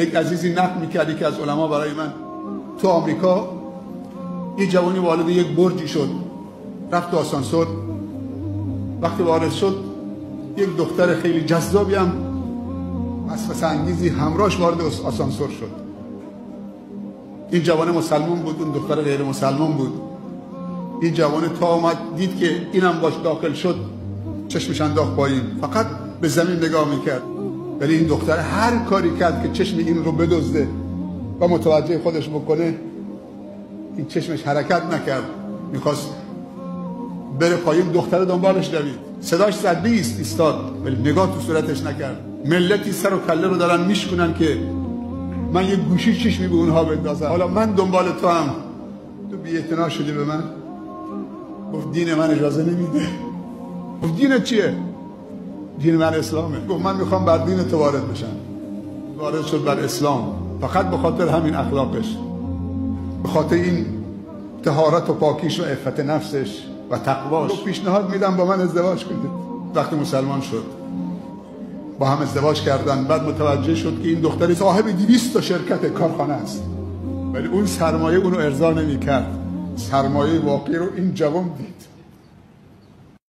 یک عزیزی نقل میکرد یکی از علما برای من، تو آمریکا یه جوانی والد یک برجی شد، رفت تو آسانسور، وقتی وارد شد یک دختر خیلی جذابی هم وسوسه انگیزی همراهش وارد آسانسور شد. این جوان مسلمان بود، اون دختر غیر مسلمان بود. این جوان تا اومد دید که اینم باش داخل شد، چشمش انداخت پایین، فقط به زمین نگاه میکرد. ولی این دختر هر کاری کرد که چشم این رو بدزده و متوجه خودش بکنه، این چشمش حرکت نکرد. میخواست بره پایین، دختر دنبالش دوید، صداش زد بیست ایستاد، ولی نگاه تو صورتش نکرد. ملتی سر و کله رو دارن میشکنن که من یه گوشی چشمی به اونها بندازم. حالا من دنبال تو هم، تو بی‌اعتنا شدی به من. گفت دین من اجازه نمیده. گفت دین چیه؟ دین من اسلامه. گفت من میخوام بر دین تو وارد بشم. وارد شد بر اسلام، فقط به خاطر همین اخلاقش، به خاطر این طهارت و پاکیش و عفت نفسش و تقواش. پیشنهاد میدم با من ازدواج کنید. وقتی مسلمان شد با هم ازدواج کردن. بعد متوجه شد که این دختری صاحب 200 تا شرکت کارخانه است، ولی اون سرمایه اونو ارضا نمی‌کرد. سرمایه واقعی رو این جوان دید.